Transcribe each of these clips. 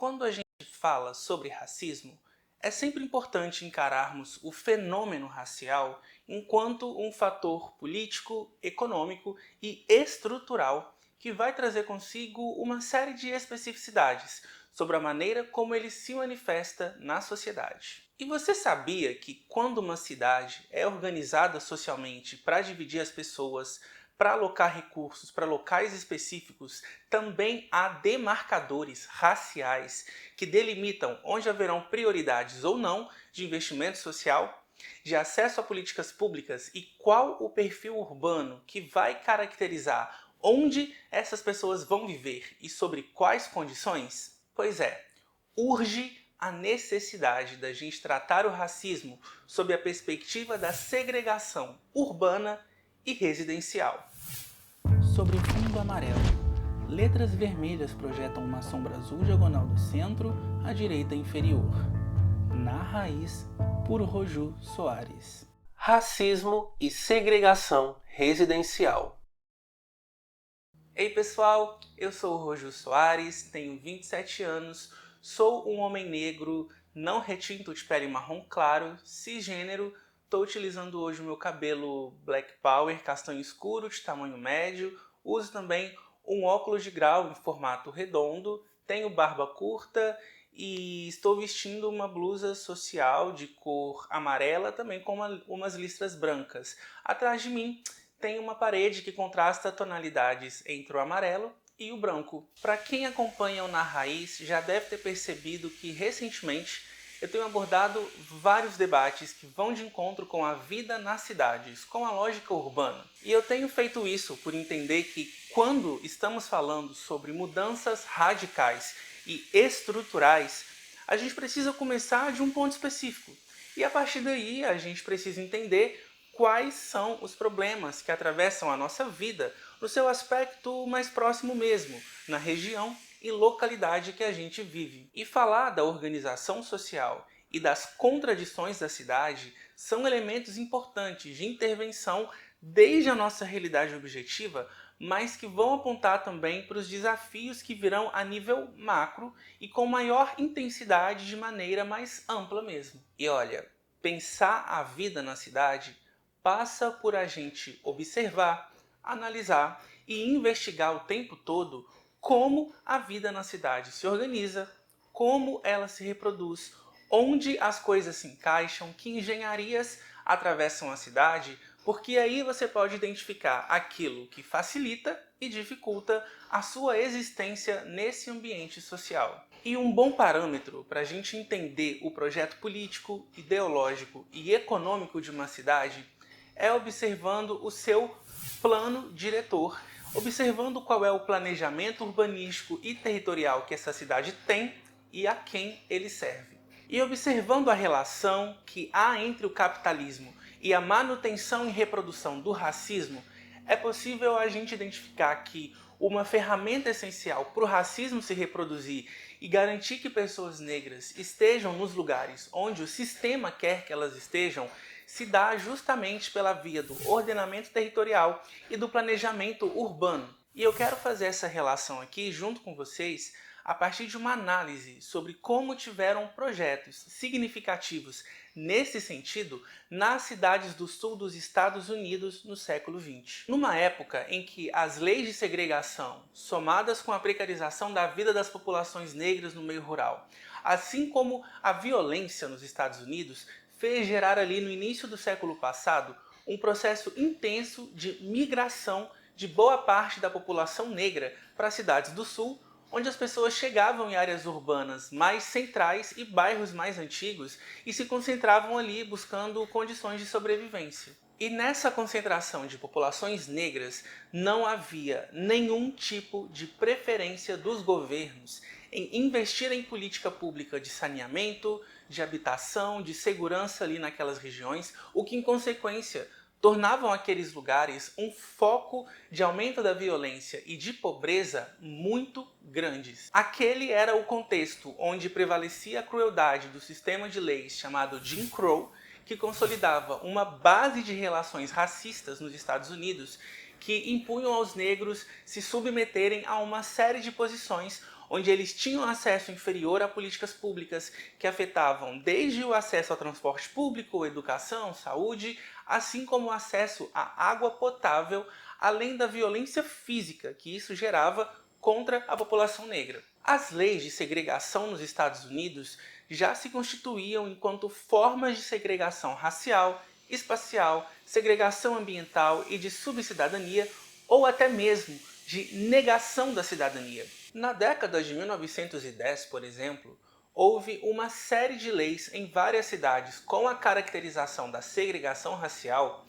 Quando a gente fala sobre racismo, é sempre importante encararmos o fenômeno racial enquanto um fator político, econômico e estrutural que vai trazer consigo uma série de especificidades sobre a maneira como ele se manifesta na sociedade. E você sabia que quando uma cidade é organizada socialmente para dividir as pessoas, para alocar recursos para locais específicos, também há demarcadores raciais que delimitam onde haverão prioridades ou não de investimento social, de acesso a políticas públicas e qual o perfil urbano que vai caracterizar onde essas pessoas vão viver e sobre quais condições? Pois é, urge a necessidade da gente tratar o racismo sob a perspectiva da segregação urbana e residencial. Sobre fundo amarelo, letras vermelhas projetam uma sombra azul diagonal do centro à direita inferior. Na raiz, por Roju Soares. Racismo e segregação residencial. Ei pessoal, eu sou o Roju Soares, tenho 27 anos, sou um homem negro, não retinto de pele marrom claro, cisgênero. Estou utilizando hoje o meu cabelo Black Power castanho escuro de tamanho médio. Uso também um óculos de grau em formato redondo. Tenho barba curta e estou vestindo uma blusa social de cor amarela, também com umas listras brancas. Atrás de mim tem uma parede que contrasta tonalidades entre o amarelo e o branco. Para quem acompanha o Na Raiz já deve ter percebido que recentemente eu tenho abordado vários debates que vão de encontro com a vida nas cidades, com a lógica urbana. E eu tenho feito isso por entender que quando estamos falando sobre mudanças radicais e estruturais, a gente precisa começar de um ponto específico. E a partir daí a gente precisa entender quais são os problemas que atravessam a nossa vida no seu aspecto mais próximo mesmo, na região e localidade que a gente vive. E falar da organização social e das contradições da cidade são elementos importantes de intervenção desde a nossa realidade objetiva, mas que vão apontar também para os desafios que virão a nível macro e com maior intensidade de maneira mais ampla mesmo. E olha, pensar a vida na cidade passa por a gente observar, analisar e investigar o tempo todo como a vida na cidade se organiza, como ela se reproduz, onde as coisas se encaixam, que engenharias atravessam a cidade, porque aí você pode identificar aquilo que facilita e dificulta a sua existência nesse ambiente social. E um bom parâmetro para a gente entender o projeto político, ideológico e econômico de uma cidade é observando o seu plano diretor, observando qual é o planejamento urbanístico e territorial que essa cidade tem e a quem ele serve. E observando a relação que há entre o capitalismo e a manutenção e reprodução do racismo, é possível a gente identificar que uma ferramenta essencial para o racismo se reproduzir e garantir que pessoas negras estejam nos lugares onde o sistema quer que elas estejam se dá justamente pela via do ordenamento territorial e do planejamento urbano. E eu quero fazer essa relação aqui junto com vocês a partir de uma análise sobre como tiveram projetos significativos nesse sentido nas cidades do sul dos Estados Unidos no século XX. Numa época em que as leis de segregação, somadas com a precarização da vida das populações negras no meio rural, assim como a violência nos Estados Unidos, fez gerar ali no início do século passado um processo intenso de migração de boa parte da população negra para as cidades do sul, onde as pessoas chegavam em áreas urbanas mais centrais e bairros mais antigos e se concentravam ali buscando condições de sobrevivência. E nessa concentração de populações negras não havia nenhum tipo de preferência dos governos em investir em política pública de saneamento, de habitação, de segurança ali naquelas regiões, o que em consequência tornavam aqueles lugares um foco de aumento da violência e de pobreza muito grandes. Aquele era o contexto onde prevalecia a crueldade do sistema de leis chamado Jim Crow, que consolidava uma base de relações racistas nos Estados Unidos que impunham aos negros se submeterem a uma série de posições onde eles tinham acesso inferior a políticas públicas que afetavam desde o acesso ao transporte público, educação, saúde, assim como o acesso à água potável, além da violência física que isso gerava contra a população negra. As leis de segregação nos Estados Unidos já se constituíam enquanto formas de segregação racial, espacial, segregação ambiental e de subcidadania, ou até mesmo de negação da cidadania. Na década de 1910, por exemplo, houve uma série de leis em várias cidades com a caracterização da segregação racial,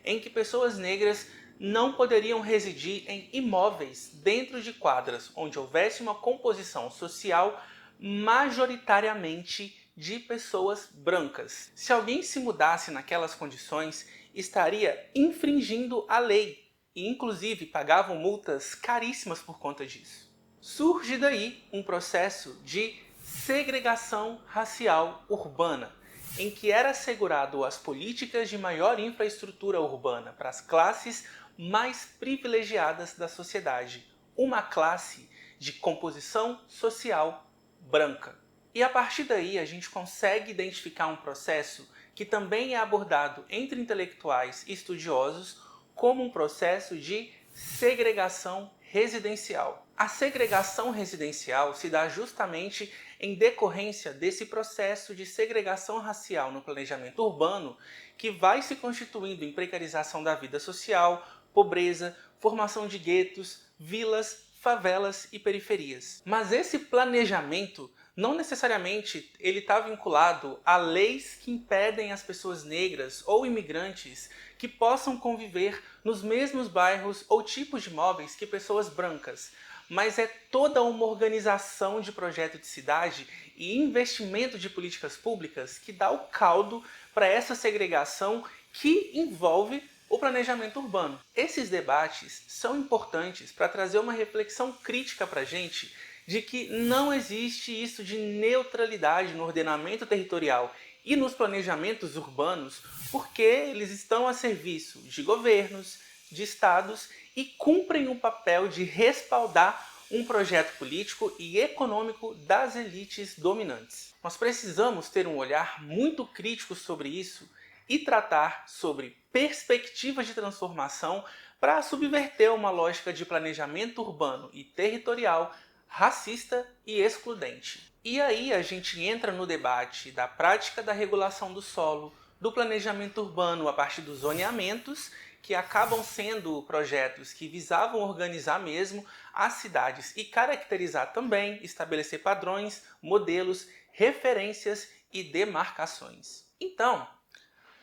em que pessoas negras não poderiam residir em imóveis dentro de quadras onde houvesse uma composição social majoritariamente de pessoas brancas. Se alguém se mudasse naquelas condições, estaria infringindo a lei e inclusive pagavam multas caríssimas por conta disso. Surge daí um processo de segregação racial urbana, em que era assegurado as políticas de maior infraestrutura urbana para as classes mais privilegiadas da sociedade, uma classe de composição social branca. E a partir daí a gente consegue identificar um processo que também é abordado entre intelectuais e estudiosos como um processo de segregação residencial. A segregação residencial se dá justamente em decorrência desse processo de segregação racial no planejamento urbano que vai se constituindo em precarização da vida social, pobreza, formação de guetos, vilas, favelas e periferias. Mas esse planejamento não necessariamente ele está vinculado a leis que impedem as pessoas negras ou imigrantes que possam conviver nos mesmos bairros ou tipos de imóveis que pessoas brancas, mas é toda uma organização de projeto de cidade e investimento de políticas públicas que dá o caldo para essa segregação que envolve o planejamento urbano. Esses debates são importantes para trazer uma reflexão crítica para a gente de que não existe isso de neutralidade no ordenamento territorial e nos planejamentos urbanos, porque eles estão a serviço de governos, de estados e cumprem o papel de respaldar um projeto político e econômico das elites dominantes. Nós precisamos ter um olhar muito crítico sobre isso e tratar sobre perspectivas de transformação para subverter uma lógica de planejamento urbano e territorial racista e excludente. E aí a gente entra no debate da prática da regulação do solo, do planejamento urbano a partir dos zoneamentos, que acabam sendo projetos que visavam organizar mesmo as cidades e caracterizar também, estabelecer padrões, modelos, referências e demarcações. Então,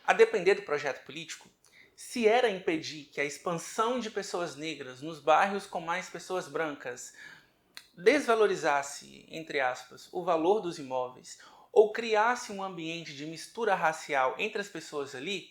a depender do projeto político, se era impedir que a expansão de pessoas negras nos bairros com mais pessoas brancas desvalorizasse, entre aspas, o valor dos imóveis ou criasse um ambiente de mistura racial entre as pessoas ali,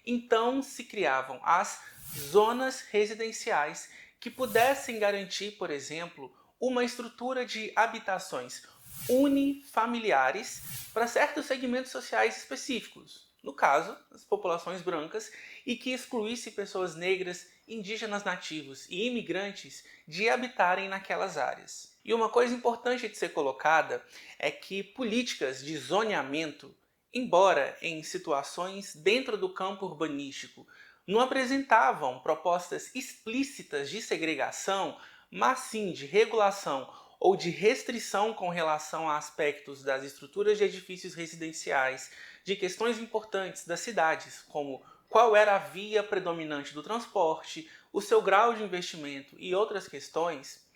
então se criavam as zonas residenciais que pudessem garantir, por exemplo, uma estrutura de habitações unifamiliares para certos segmentos sociais específicos, no caso, as populações brancas, e que excluísse pessoas negras, indígenas nativos e imigrantes de habitarem naquelas áreas. E uma coisa importante de ser colocada é que políticas de zoneamento, embora em situações dentro do campo urbanístico, não apresentavam propostas explícitas de segregação, mas sim de regulação ou de restrição com relação a aspectos das estruturas de edifícios residenciais, de questões importantes das cidades, como qual era a via predominante do transporte, o seu grau de investimento e outras questões,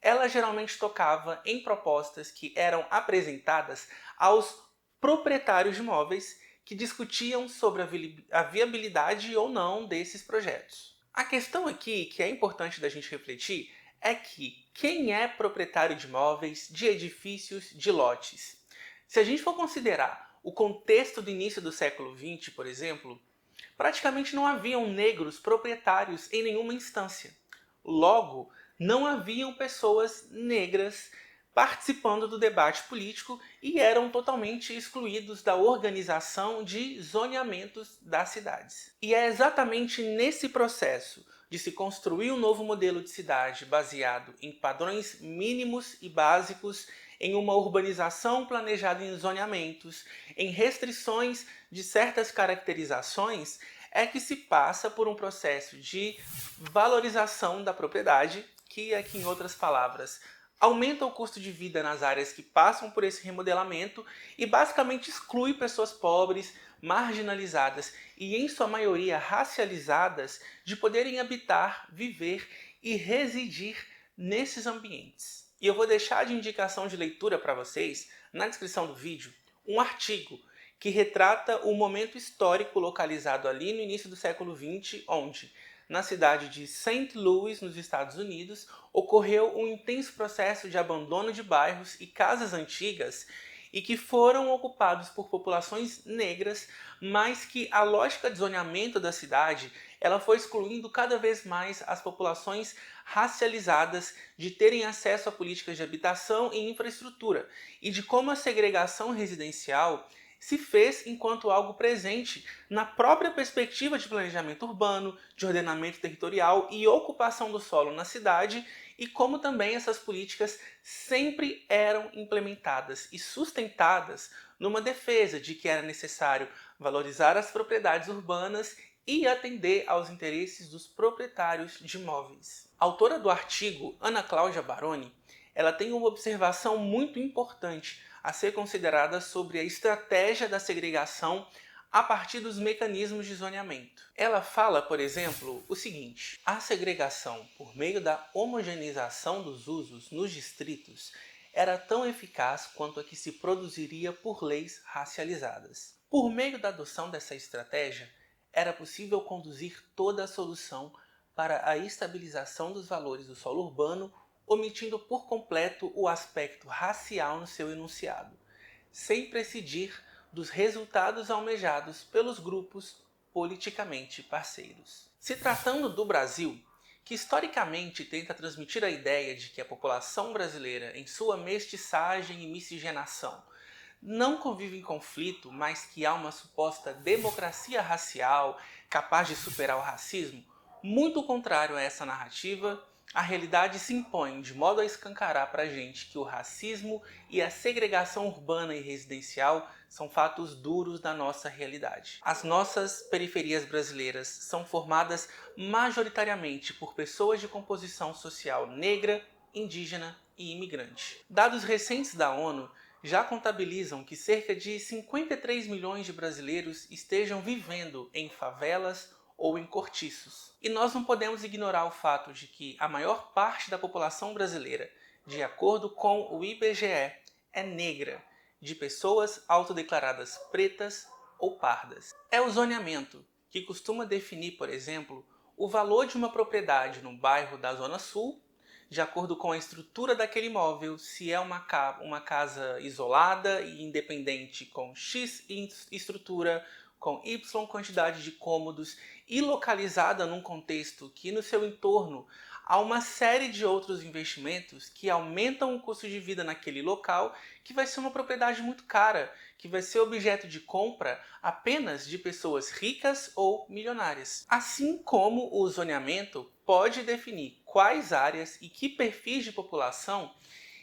ela geralmente tocava em propostas que eram apresentadas aos proprietários de imóveis que discutiam sobre a viabilidade ou não desses projetos. A questão aqui, que é importante da gente refletir, é que quem é proprietário de imóveis, de edifícios, de lotes? Se a gente for considerar o contexto do início do século XX, por exemplo, praticamente não haviam negros proprietários em nenhuma instância. Logo, não haviam pessoas negras participando do debate político e eram totalmente excluídos da organização de zoneamentos das cidades. E é exatamente nesse processo de se construir um novo modelo de cidade baseado em padrões mínimos e básicos, em uma urbanização planejada em zoneamentos, em restrições de certas caracterizações, é que se passa por um processo de valorização da propriedade, que aqui, em outras palavras, aumenta o custo de vida nas áreas que passam por esse remodelamento e basicamente exclui pessoas pobres, marginalizadas e, em sua maioria, racializadas de poderem habitar, viver e residir nesses ambientes. E eu vou deixar de indicação de leitura para vocês, na descrição do vídeo, um artigo que retrata o momento histórico localizado ali no início do século XX, onde, na cidade de St. Louis, nos Estados Unidos, ocorreu um intenso processo de abandono de bairros e casas antigas e que foram ocupados por populações negras, mas que a lógica de zoneamento da cidade ela foi excluindo cada vez mais as populações racializadas de terem acesso a políticas de habitação e infraestrutura, e de como a segregação residencial se fez enquanto algo presente na própria perspectiva de planejamento urbano, de ordenamento territorial e ocupação do solo na cidade, e como também essas políticas sempre eram implementadas e sustentadas numa defesa de que era necessário valorizar as propriedades urbanas e atender aos interesses dos proprietários de imóveis. A autora do artigo, Ana Cláudia Baroni, ela tem uma observação muito importante a ser considerada sobre a estratégia da segregação a partir dos mecanismos de zoneamento. Ela fala, por exemplo, o seguinte: a segregação por meio da homogeneização dos usos nos distritos era tão eficaz quanto a que se produziria por leis racializadas. Por meio da adoção dessa estratégia, era possível conduzir toda a solução para a estabilização dos valores do solo urbano, omitindo por completo o aspecto racial no seu enunciado, sem prescindir dos resultados almejados pelos grupos politicamente parceiros. Se tratando do Brasil, que historicamente tenta transmitir a ideia de que a população brasileira, em sua mestiçagem e miscigenação, não convive em conflito, mas que há uma suposta democracia racial capaz de superar o racismo, muito contrário a essa narrativa, a realidade se impõe de modo a escancarar para a gente que o racismo e a segregação urbana e residencial são fatos duros da nossa realidade. As nossas periferias brasileiras são formadas majoritariamente por pessoas de composição social negra, indígena e imigrante. Dados recentes da ONU já contabilizam que cerca de 53 milhões de brasileiros estejam vivendo em favelas ou em cortiços. E nós não podemos ignorar o fato de que a maior parte da população brasileira, de acordo com o IBGE, é negra, de pessoas autodeclaradas pretas ou pardas. É o zoneamento que costuma definir, por exemplo, o valor de uma propriedade no bairro da Zona Sul, de acordo com a estrutura daquele imóvel, se é uma casa isolada e independente com X estrutura, com Y quantidade de cômodos e localizada num contexto que no seu entorno há uma série de outros investimentos que aumentam o custo de vida naquele local, que vai ser uma propriedade muito cara, que vai ser objeto de compra apenas de pessoas ricas ou milionárias. Assim como o zoneamento pode definir quais áreas e que perfis de população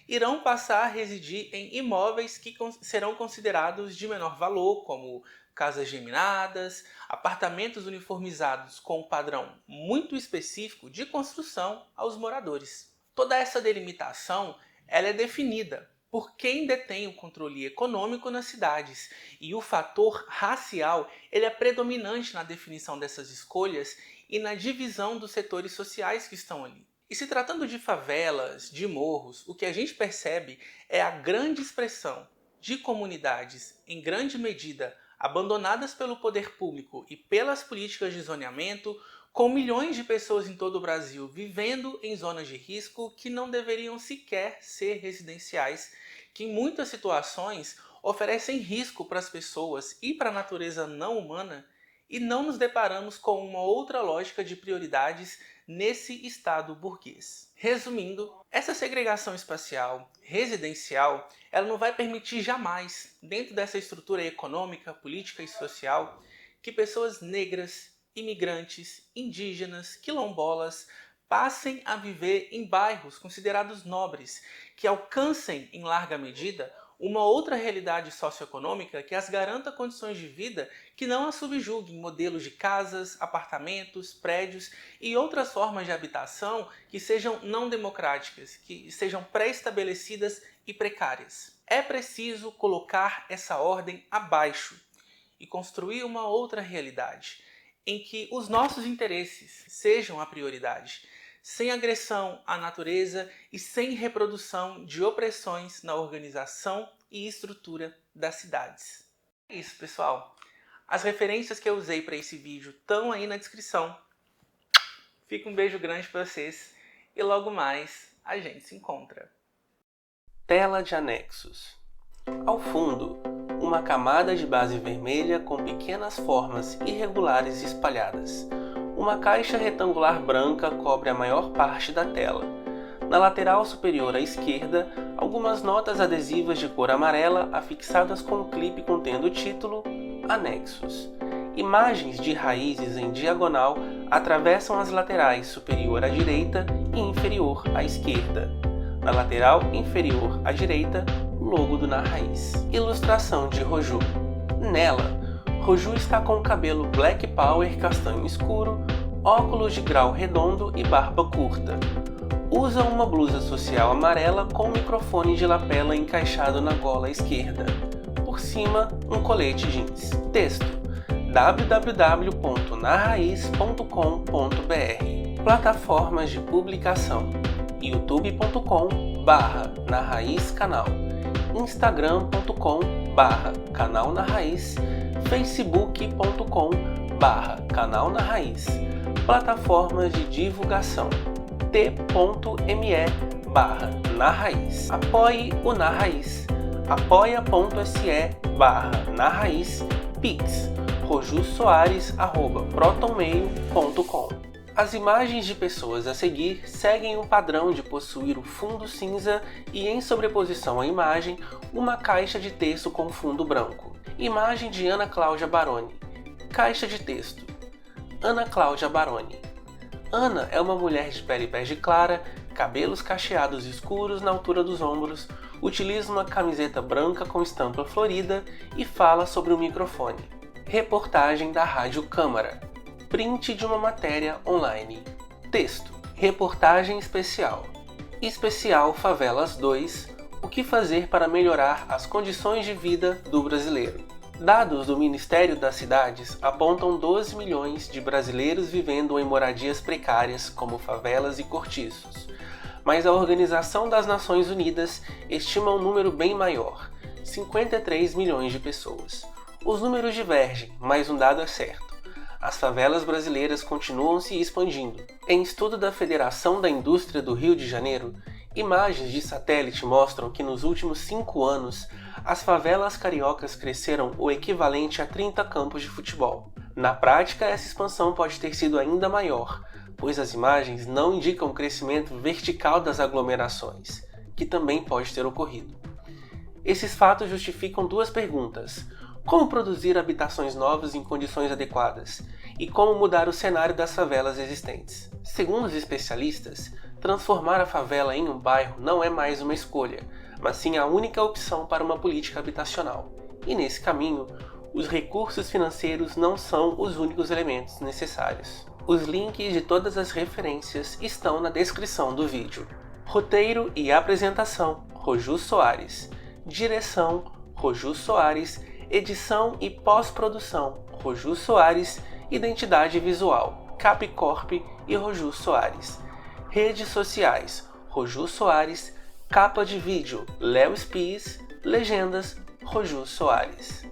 irão passar a residir em imóveis que serão considerados de menor valor, como casas geminadas, apartamentos uniformizados com um padrão muito específico de construção aos moradores. Toda essa delimitação ela é definida por quem detém o controle econômico nas cidades, e o fator racial ele é predominante na definição dessas escolhas e na divisão dos setores sociais que estão ali. E se tratando de favelas, de morros, o que a gente percebe é a grande expressão de comunidades, em grande medida, abandonadas pelo poder público e pelas políticas de zoneamento, com milhões de pessoas em todo o Brasil vivendo em zonas de risco que não deveriam sequer ser residenciais, que em muitas situações oferecem risco para as pessoas e para a natureza não humana, e não nos deparamos com uma outra lógica de prioridades nesse estado burguês. Resumindo, essa segregação espacial, residencial, ela não vai permitir jamais, dentro dessa estrutura econômica, política e social, que pessoas negras, imigrantes, indígenas, quilombolas passem a viver em bairros considerados nobres, que alcancem, em larga medida, uma outra realidade socioeconômica que as garanta condições de vida que não as subjuguem modelos de casas, apartamentos, prédios e outras formas de habitação que sejam não democráticas, que sejam pré-estabelecidas e precárias. É preciso colocar essa ordem abaixo e construir uma outra realidade, em que os nossos interesses sejam a prioridade, sem agressão à natureza e sem reprodução de opressões na organização e estrutura das cidades. É isso, pessoal. As referências que eu usei para esse vídeo estão aí na descrição. Fica um beijo grande para vocês e logo mais a gente se encontra. Tela de anexos. Ao fundo, uma camada de base vermelha com pequenas formas irregulares espalhadas. Uma caixa retangular branca cobre a maior parte da tela. Na lateral superior à esquerda, algumas notas adesivas de cor amarela afixadas com um clipe contendo o título Anexos. Imagens de raízes em diagonal atravessam as laterais superior à direita e inferior à esquerda. Na lateral inferior à direita, o logo do Na Raiz. Ilustração de Roju. Nela, Roju está com o cabelo Black Power castanho escuro, óculos de grau redondo e barba curta. Usa uma blusa social amarela com um microfone de lapela encaixado na gola esquerda. Por cima, um colete jeans. Texto: www.narraiz.com.br. Plataformas de publicação: youtube.com/narraizcanal, instagram.com/canal na raiz, facebook.com/canal na raiz. Plataformas de divulgação: t.me/Na Raiz. Apoie o Na Raiz. apoia.se/Na Raiz. Pix: rojusoares@protonmail.com. As imagens de pessoas a seguir seguem um padrão de possuir o fundo cinza e, em sobreposição à imagem, uma caixa de texto com fundo branco. Imagem de Ana Cláudia Baroni. Caixa de texto: Ana Cláudia Baroni. Ana é uma mulher de pele bege clara, cabelos cacheados escuros na altura dos ombros, utiliza uma camiseta branca com estampa florida e fala sobre o microfone. Reportagem da Rádio Câmara. Print de uma matéria online. Texto: Reportagem especial. Especial Favelas 2. O que fazer para melhorar as condições de vida do brasileiro? Dados do Ministério das Cidades apontam 12 milhões de brasileiros vivendo em moradias precárias, como favelas e cortiços. Mas a Organização das Nações Unidas estima um número bem maior, 53 milhões de pessoas. Os números divergem, mas um dado é certo: as favelas brasileiras continuam se expandindo. Em estudo da Federação da Indústria do Rio de Janeiro, imagens de satélite mostram que nos últimos 5 anos, as favelas cariocas cresceram o equivalente a 30 campos de futebol. Na prática, essa expansão pode ter sido ainda maior, pois as imagens não indicam o crescimento vertical das aglomerações, que também pode ter ocorrido. Esses fatos justificam duas perguntas: como produzir habitações novas em condições adequadas? E como mudar o cenário das favelas existentes? Segundo os especialistas, transformar a favela em um bairro não é mais uma escolha, mas sim a única opção para uma política habitacional. E nesse caminho, os recursos financeiros não são os únicos elementos necessários. Os links de todas as referências estão na descrição do vídeo. Roteiro e apresentação: Roju Soares. Direção: Roju Soares. Edição e pós-produção: Roju Soares. Identidade visual: Capcorp e Roju Soares. Redes sociais: Roju Soares. Capa de vídeo: Léo Spies. Legendas: Roju Soares.